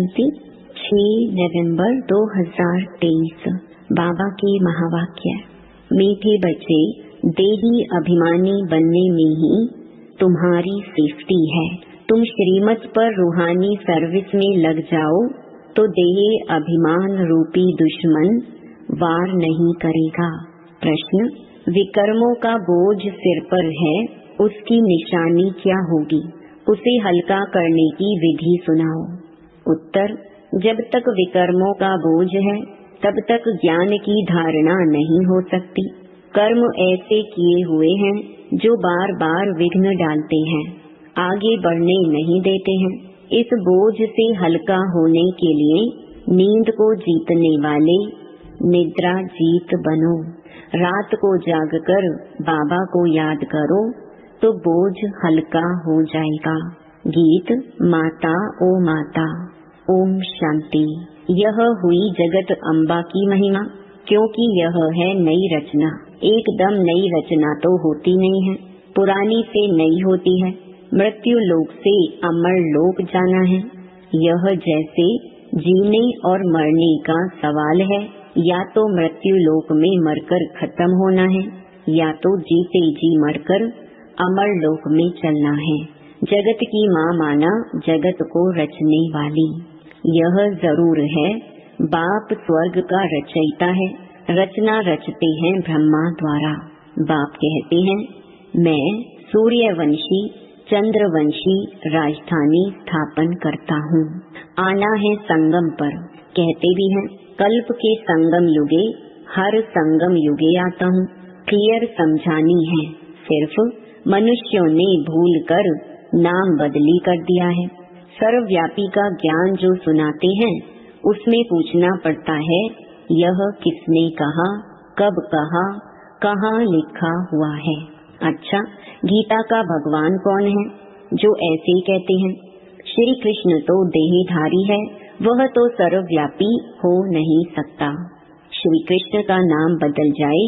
शांति 6 नवंबर 2023। बाबा के महावाक्य। मीठे बच्चे, देही अभिमानी बनने में ही तुम्हारी सेफ्टी है। तुम श्रीमत पर रूहानी सर्विस में लग जाओ तो देह अभिमान रूपी दुश्मन वार नहीं करेगा। प्रश्न: विकर्मों का बोझ सिर पर है, उसकी निशानी क्या होगी? उसे हल्का करने की विधि सुनाओ। उत्तर: जब तक विकर्मों का बोझ है तब तक ज्ञान की धारणा नहीं हो सकती। कर्म ऐसे किए हुए हैं जो बार बार विघ्न डालते हैं, आगे बढ़ने नहीं देते हैं। इस बोझ से हल्का होने के लिए नींद को जीतने वाले निद्रा जीत बनो। रात को जागकर बाबा को याद करो तो बोझ हल्का हो जाएगा। गीत माता ओ माता। ओम शांति। यह हुई जगत अम्बा की महिमा, क्योंकि यह है नई रचना। एकदम नई रचना तो होती नहीं है, पुरानी से नई होती है। मृत्यु लोक से अमर लोक जाना है। यह जैसे जीने और मरने का सवाल है, या तो मृत्यु लोक में मरकर खत्म होना है, या तो जीते जी मरकर अमर लोक में चलना है। जगत की माँ माना जगत को रचने वाली। यह जरूर है, बाप स्वर्ग का रचयिता है। रचना रचते हैं ब्रह्मा द्वारा। बाप कहते हैं, मैं सूर्यवंशी चंद्रवंशी राजधानी स्थापन करता हूँ। आना है संगम पर। कहते भी हैं, कल्प के संगम युगे हर संगम युगे आता हूँ। क्लियर समझानी है, सिर्फ मनुष्यों ने भूल कर नाम बदली कर दिया है। सर्वव्यापी का ज्ञान जो सुनाते हैं उसमें पूछना पड़ता है, यह किसने कहा, कब कहा, कहाँ लिखा हुआ है। अच्छा, गीता का भगवान कौन है जो ऐसे कहते हैं? श्री कृष्ण तो देहधारी है, वह तो सर्वव्यापी हो नहीं सकता। श्री कृष्ण का नाम बदल जाए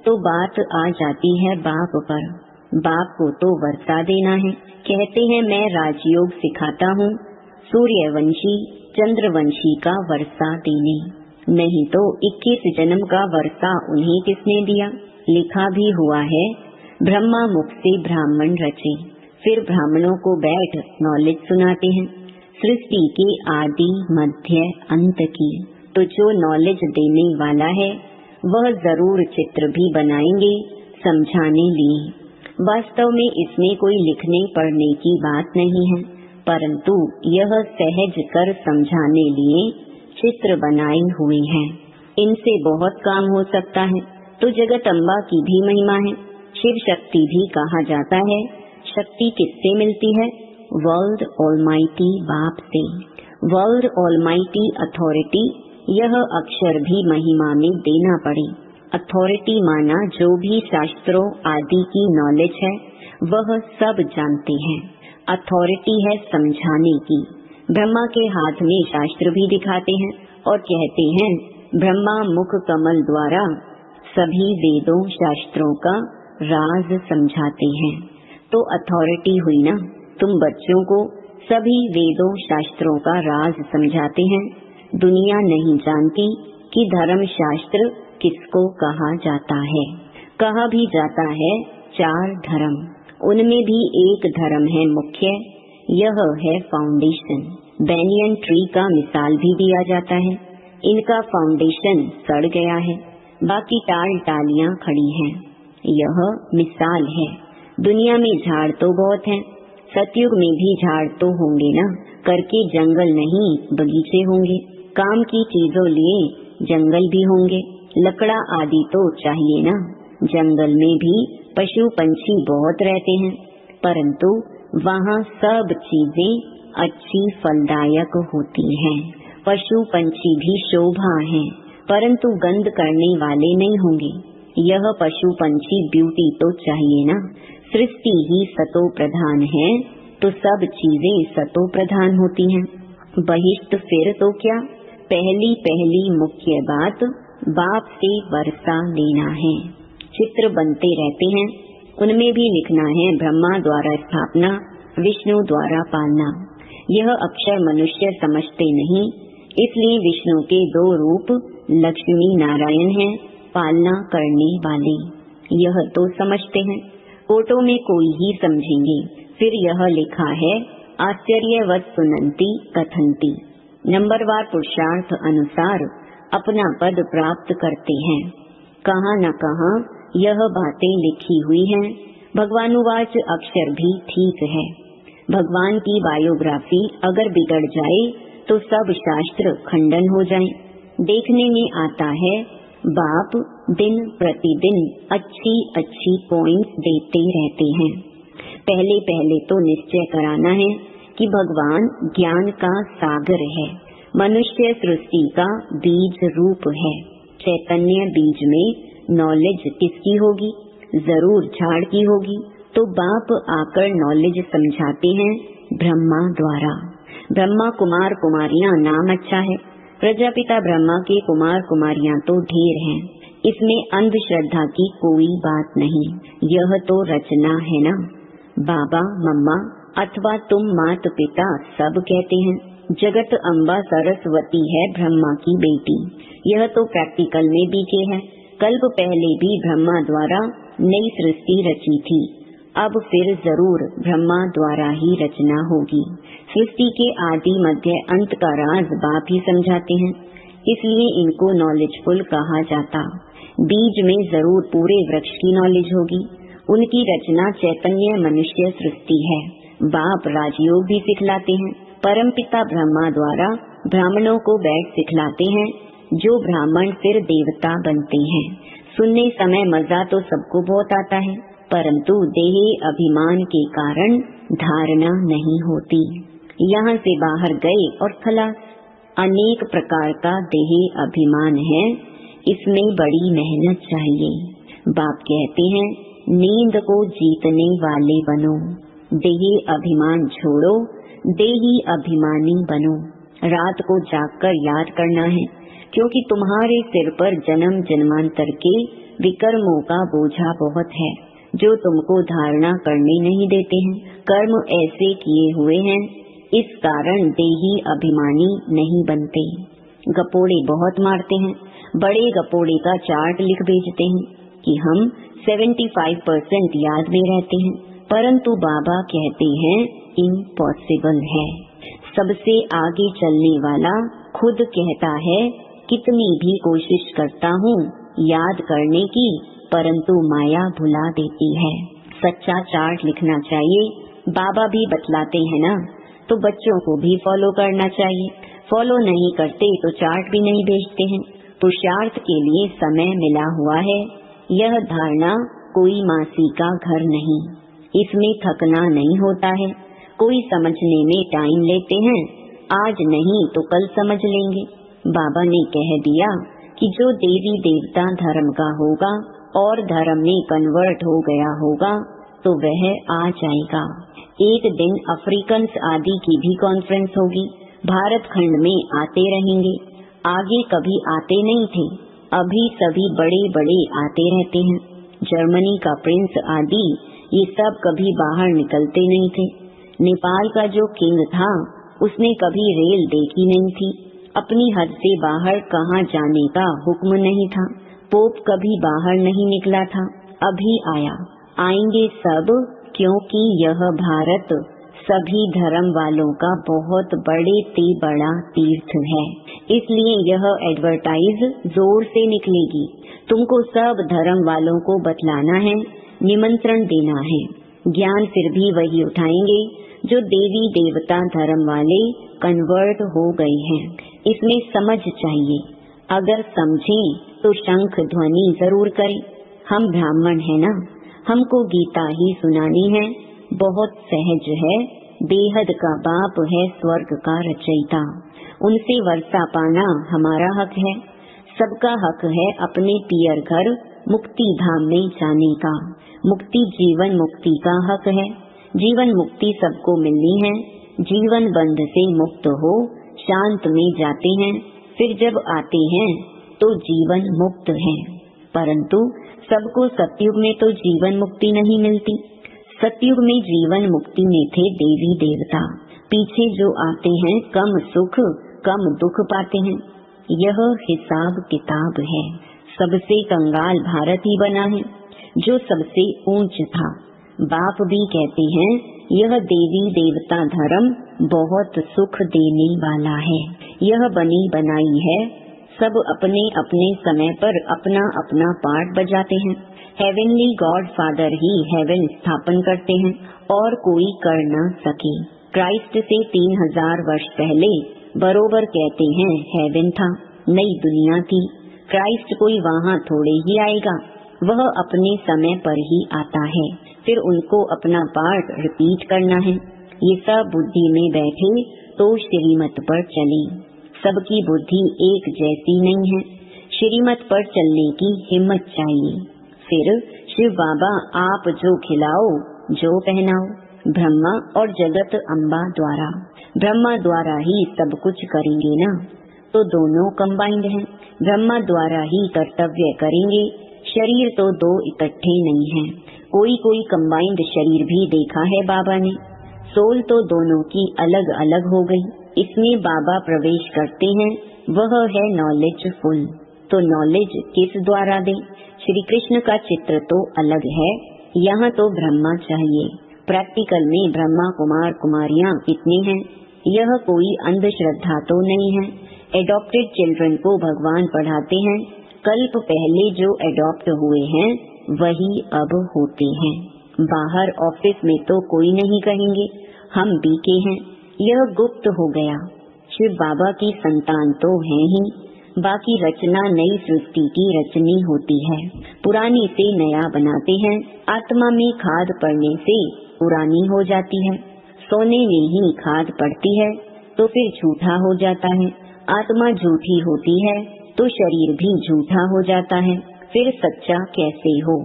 तो बात आ जाती है बाप पर। बाप को तो वर्षा देना है। कहते हैं, मैं राजयोग सिखाता हूँ सूर्यवंशी चंद्रवंशी का वर्षा देने। नहीं तो 21 जन्म का वर्षा उन्हें किसने दिया? लिखा भी हुआ है, ब्रह्मा मुख से ब्राह्मण रचे। फिर ब्राह्मणों को बैठ नॉलेज सुनाते हैं, सृष्टि के आदि मध्य अंत की। तो जो नॉलेज देने वाला है वह जरूर चित्र भी बनाएंगे समझाने लिए। वास्तव में इसमें कोई लिखने पढ़ने की बात नहीं है, परंतु यह सहज कर समझाने लिए चित्र बनाए हुए हैं। इनसे बहुत काम हो सकता है। तो जगत अम्बा की भी महिमा है। शिव शक्ति भी कहा जाता है। शक्ति किससे मिलती है? वर्ल्ड ऑलमाइटी बाप से। वर्ल्ड ऑलमाइटी अथॉरिटी, यह अक्षर भी महिमा में देना पड़े। अथॉरिटी माना जो भी शास्त्रों आदि की नॉलेज है वह सब जानते हैं। अथॉरिटी है समझाने की। ब्रह्मा के हाथ में शास्त्र भी दिखाते हैं और कहते हैं, ब्रह्मा मुख कमल द्वारा सभी वेदों शास्त्रों का राज समझाते हैं। तो अथॉरिटी हुई ना। तुम बच्चों को सभी वेदों शास्त्रों का राज समझाते हैं। दुनिया नहीं जानती कि धर्म शास्त्र किसको कहा जाता है। कहा भी जाता है 4 धर्म, उनमें भी एक धर्म है मुख्य, यह है फाउंडेशन। बैनियन ट्री का मिसाल भी दिया जाता है। इनका फाउंडेशन सड़ गया है, बाकी टाल टालियां खड़ी हैं। यह मिसाल है। दुनिया में झाड़ तो बहुत हैं, सतयुग में भी झाड़ तो होंगे ना, करके जंगल नहीं बगीचे होंगे। काम की चीजों लिए जंगल भी होंगे, लकड़ा आदि तो चाहिए ना। जंगल में भी पशु पंछी बहुत रहते हैं, परंतु वहाँ सब चीजें अच्छी फलदायक होती हैं। पशु पंछी भी शोभा हैं, परंतु गंध करने वाले नहीं होंगे। यह पशु पंछी ब्यूटी तो चाहिए ना। सृष्टि ही सतो प्रधान है, तो सब चीजें सतो प्रधान होती हैं। बहिष्ठ फिर तो क्या? पहली मुख्य बात बाप से वर्षा लेना है। चित्र बनते रहते हैं, उनमें भी लिखना है ब्रह्मा द्वारा स्थापना, विष्णु द्वारा पालना। यह अक्षर मनुष्य समझते नहीं, इसलिए विष्णु के 2 रूप लक्ष्मी नारायण हैं, पालना करने वाले। यह तो समझते हैं, कोटों में कोई ही समझेंगे। फिर यह लिखा है, आश्चर्यवत् सुनंती कथंती। नंबरवार पुरुषार्थ अनुसार अपना पद प्राप्त करते हैं। कहाँ न कहाँ यह बातें लिखी हुई हैं। भगवानुवाच अक्षर भी ठीक है। भगवान की बायोग्राफी अगर बिगड़ जाए तो सब शास्त्र खंडन हो जाए। देखने में आता है बाप दिन प्रतिदिन अच्छी अच्छी पॉइंट्स देते रहते हैं। पहले पहले तो निश्चय कराना है कि भगवान ज्ञान का सागर है, मनुष्य सृष्टि का बीज रूप है। चैतन्य बीज में नॉलेज किसकी होगी? जरूर झाड़ की होगी। तो बाप आकर नॉलेज समझाते हैं ब्रह्मा द्वारा। ब्रह्मा कुमार कुमारियां नाम अच्छा है। प्रजापिता ब्रह्मा के कुमार कुमारियां तो ढेर हैं। इसमें अंधश्रद्धा की कोई बात नहीं। यह तो रचना है ना। बाबा मम्मा अथवा तुम मात पिता सब कहते हैं। जगत अम्बा सरस्वती है ब्रह्मा की बेटी। यह तो प्रैक्टिकल में बीके है। कल्प पहले भी ब्रह्मा द्वारा नई सृष्टि रची थी। अब फिर जरूर ब्रह्मा द्वारा ही रचना होगी। सृष्टि के आदि मध्य अंत का राज बाप ही समझाते हैं, इसलिए इनको नॉलेजफुल कहा जाता। बीज में जरूर पूरे वृक्ष की नॉलेज होगी। उनकी रचना चैतन्य मनुष्य सृष्टि है। बाप राजयोग भी सिखलाते हैं। परमपिता ब्रह्मा द्वारा ब्राह्मणों को बैठ सिखलाते हैं, जो ब्राह्मण फिर देवता बनते हैं। सुनने समय मजा तो सबको बहुत आता है, परंतु देह अभिमान के कारण धारणा नहीं होती। यहाँ से बाहर गए और खलास। अनेक प्रकार का देह अभिमान है, इसमें बड़ी मेहनत चाहिए। बाप कहते हैं नींद को जीतने वाले बनो, देह अभिमान छोड़ो, देही अभिमानी बनो। रात को जागकर याद करना है, क्योंकि तुम्हारे सिर पर जन्म जन्मांतर के विकर्मों का बोझा बहुत है, जो तुमको धारणा करने नहीं देते हैं। कर्म ऐसे किए हुए हैं, इस कारण देही अभिमानी नहीं बनते। गपोड़े बहुत मारते हैं। बड़े गपोड़े का चार्ट लिख भेजते हैं कि हम 75% याद में रहते हैं, परंतु बाबा कहते हैं इम्पॉसिबल है। सबसे आगे चलने वाला खुद कहता है कितनी भी कोशिश करता हूँ याद करने की, परंतु माया भुला देती है। सच्चा चार्ट लिखना चाहिए। बाबा भी बतलाते हैं ना, तो बच्चों को भी फॉलो करना चाहिए। फॉलो नहीं करते तो चार्ट भी नहीं भेजते हैं। पुरुषार्थ के लिए समय मिला हुआ है। यह धारणा कोई मासी का घर नहीं, इसमें थकना नहीं होता है। कोई समझने में टाइम लेते हैं, आज नहीं तो कल समझ लेंगे। बाबा ने कह दिया कि जो देवी देवता धर्म का होगा और धर्म में कन्वर्ट हो गया होगा तो वह आ जाएगा। एक दिन अफ्रीकन्स आदि की भी कॉन्फ्रेंस होगी। भारत खंड में आते रहेंगे। आगे कभी आते नहीं थे, अभी सभी बड़े बड़े आते रहते हैं। जर्मनी का प्रिंस आदि ये सब कभी बाहर निकलते नहीं थे। नेपाल का जो किंग था उसने कभी रेल देखी नहीं थी। अपनी हद से बाहर कहाँ जाने का हुक्म नहीं था। पोप कभी बाहर नहीं निकला था, अभी आया। आएंगे सब, क्योंकि यह भारत सभी धर्म वालों का बहुत बड़ा तीर्थ है। इसलिए यह एडवर्टाइज जोर से निकलेगी। तुमको सब धर्म वालों को बतलाना है, निमंत्रण देना है। ज्ञान फिर भी वही उठाएंगे जो देवी देवता धर्म वाले कन्वर्ट हो गए हैं। इसमें समझ चाहिए। अगर समझें तो शंख ध्वनि जरूर करें। हम ब्राह्मण है ना, हमको गीता ही सुनानी है। बहुत सहज है। बेहद का बाप है स्वर्ग का रचयिता। उनसे वर्षा पाना हमारा हक है। सबका हक है अपने पियर घर मुक्ति धाम में जाने का। मुक्ति जीवन मुक्ति का हक है। जीवन मुक्ति सबको मिलनी है। जीवन बंध से मुक्त हो शांत में जाते हैं, फिर जब आते हैं तो जीवन मुक्त है। परंतु सबको सतयुग में तो जीवन मुक्ति नहीं मिलती। सतयुग में जीवन मुक्ति में थे देवी देवता। पीछे जो आते हैं कम सुख कम दुख पाते हैं। यह हिसाब किताब है। सबसे कंगाल भारत ही बना है, जो सबसे ऊंच था। बाप भी कहते हैं यह देवी देवता धर्म बहुत सुख देने वाला है। यह बनी बनाई है, सब अपने अपने समय पर अपना अपना पार्ट बजाते हैं। हेवनली गॉड फादर ही हेवन स्थापन करते हैं और कोई कर न सके। क्राइस्ट से 3000 वर्ष पहले बरोबर कहते हैं हेवन था, नई दुनिया थी। क्राइस्ट कोई वहाँ थोड़े ही आएगा, वह अपने समय पर ही आता है। फिर उनको अपना पार्ट रिपीट करना है। ये सब बुद्धि में बैठे तो श्रीमत पर चले। सबकी बुद्धि एक जैसी नहीं है, श्रीमत पर चलने की हिम्मत चाहिए। फिर शिव बाबा आप जो खिलाओ जो पहनाओ, ब्रह्मा और जगत अम्बा द्वारा। ब्रह्मा द्वारा ही सब कुछ करेंगे ना, तो दोनों कंबाइंड हैं। ब्रह्मा द्वारा ही कर्तव्य करेंगे, शरीर तो दो इकट्ठे नहीं हैं। कोई कोई कंबाइंड शरीर भी देखा है बाबा ने। सोल तो दोनों की अलग अलग हो गई। इसमें बाबा प्रवेश करते हैं, वह है नॉलेजफुल। तो नॉलेज किस द्वारा दे? श्री कृष्ण का चित्र तो अलग है, यहाँ तो ब्रह्मा चाहिए। प्रैक्टिकल में ब्रह्मा कुमार कुमारियाँ कितने हैं? यह कोई अंधश्रद्धा तो नहीं है। एडॉप्टेड चिल्ड्रन को भगवान पढ़ाते हैं। कल्प पहले जो एडॉप्ट हुए हैं वही अब होते हैं। बाहर ऑफिस में तो कोई नहीं कहेंगे हम बीके हैं, यह गुप्त हो गया। शिव बाबा की संतान तो है ही, बाकी रचना नई सृष्टि की रचनी होती है। पुरानी से नया बनाते हैं। आत्मा में खाद पड़ने से पुरानी हो जाती है। सोने में ही खाद पड़ती है तो फिर झूठा हो जाता है। आत्मा झूठी होती है तो शरीर भी झूठा हो जाता है। फिर सच्चा कैसे हो?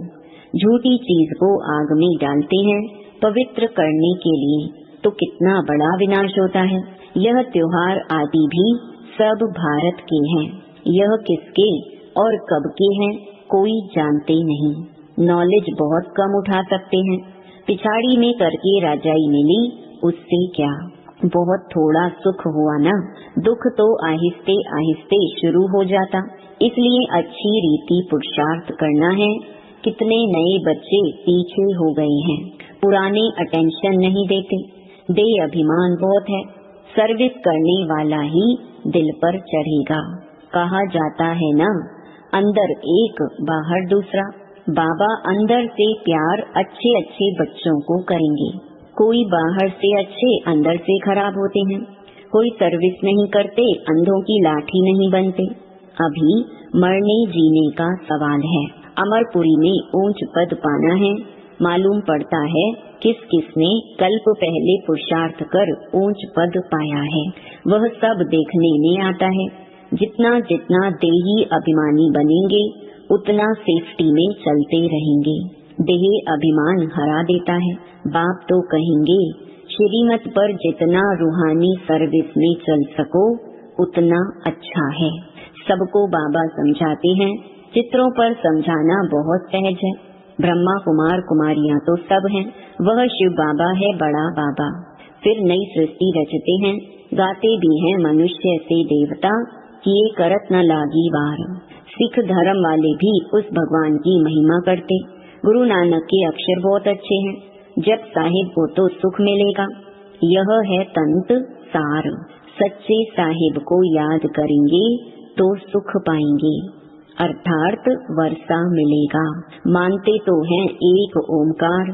झूठी चीज को आग में डालते हैं पवित्र करने के लिए, तो कितना बड़ा विनाश होता है। यह त्योहार आदि भी सब भारत के हैं। यह किसके और कब के हैं कोई जानते नहीं। नॉलेज बहुत कम उठा सकते हैं। पिछाड़ी में करके राजाई मिली, उससे क्या? बहुत थोड़ा सुख हुआ ना, दुख तो आहिस्ते आहिस्ते शुरू हो जाता। इसलिए अच्छी रीति पुरुषार्थ करना है। कितने नए बच्चे पीछे हो गए हैं, पुराने अटेंशन नहीं देते। दे अभिमान बहुत है, सर्विस करने वाला ही दिल पर चढ़ेगा। कहा जाता है ना, अंदर एक बाहर दूसरा। बाबा अंदर से प्यार अच्छे अच्छे बच्चों को करेंगे। कोई बाहर से अच्छे अंदर से खराब होते हैं। कोई सर्विस नहीं करते, अंधों की लाठी नहीं बनते। अभी मरने जीने का सवाल है। अमरपुरी में ऊंच पद पाना है। मालूम पड़ता है किस किसने कल्प पहले पुरुषार्थ कर ऊंच पद पाया है, वह सब देखने में आता है। जितना जितना देही अभिमानी बनेंगे उतना सेफ्टी में चलते रहेंगे। देह अभिमान हरा देता है। बाप तो कहेंगे श्रीमत पर जितना रूहानी सर्विस में चल सको उतना अच्छा है। सबको बाबा समझाते हैं। चित्रों पर समझाना बहुत सहज है। ब्रह्मा कुमार कुमारियाँ तो सब हैं, वह शिव बाबा है बड़ा बाबा। फिर नई सृष्टि रचते हैं, गाते भी हैं मनुष्य से देवता, किए करत न लागी वार। सिख धर्म वाले भी उस भगवान की महिमा करते। गुरु नानक के अक्षर बहुत अच्छे हैं। जब साहिब को तो सुख मिलेगा। यह है तंत सार। सच्चे साहिब को याद करेंगे तो सुख पाएंगे, अर्थात वर्षा मिलेगा। मानते तो हैं एक ओमकार।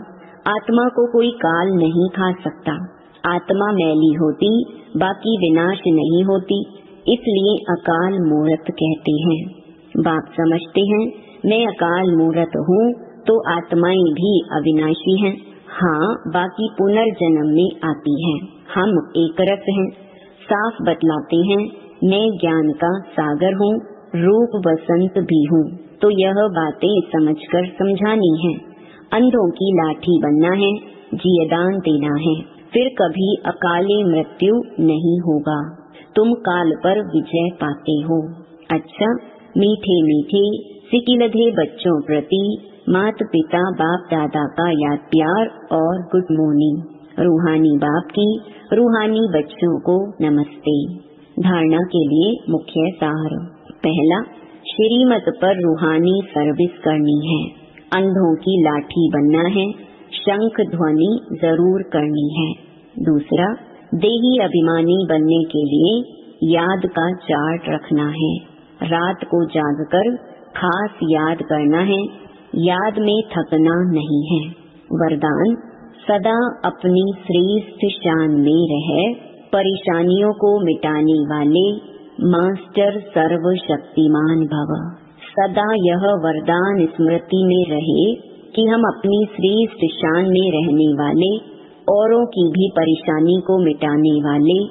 आत्मा को कोई काल नहीं खा सकता। आत्मा मैली होती, बाकी विनाश नहीं होती, इसलिए अकाल मूर्त कहते हैं। बाप समझते हैं मैं अकाल मूर्त हूँ तो आत्माएं भी अविनाशी हैं। हाँ, बाकी पुनर्जन्म में आती हैं। हम एक रस हैं। साफ बतलाते हैं मैं ज्ञान का सागर हूँ, रूप बसंत भी हूँ। तो यह बातें समझकर समझानी है। अंधों की लाठी बनना है, जियदान देना है, फिर कभी अकाले मृत्यु नहीं होगा। तुम काल पर विजय पाते हो। अच्छा, मीठे मीठे सिकिलधे बच्चों प्रति माता पिता बाप दादा का याद प्यार और गुड मॉर्निंग। रूहानी बाप की रूहानी बच्चों को नमस्ते। धारणा के लिए मुख्य सार। पहला, श्रीमत पर रूहानी सर्विस करनी है। अंधों की लाठी बनना है, शंख ध्वनि जरूर करनी है। दूसरा, देही अभिमानी बनने के लिए याद का चार्ट रखना है। रात को जागकर खास याद करना है, याद में थकना नहीं है। वरदान, सदा अपनी श्रेष्ठ शान में रह परेशानियों को मिटाने वाले मास्टर सर्वशक्तिमान भव। सदा यह वरदान स्मृति में रहे कि हम अपनी श्रेष्ठ शान में रहने वाले, औरों की भी परेशानी को मिटाने वाले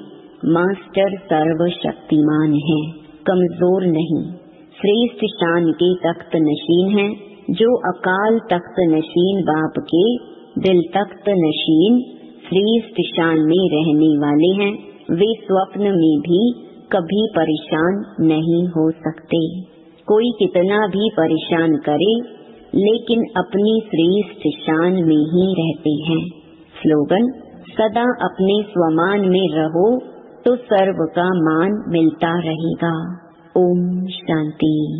मास्टर सर्वशक्तिमान हैं, कमजोर नहीं। श्रेष्ठ शान के तख्त नशीन हैं, जो अकाल तख्त नशीन बाप के दिल तख्त नशीन श्रेष्ठ शान में रहने वाले हैं। वे स्वप्न में भी कभी परेशान नहीं हो सकते। कोई कितना भी परेशान करे, लेकिन अपनी श्रेष्ठ शान में ही रहते हैं। स्लोगन, सदा अपने स्वमान में रहो तो सर्व का मान मिलता रहेगा। ओम शांति।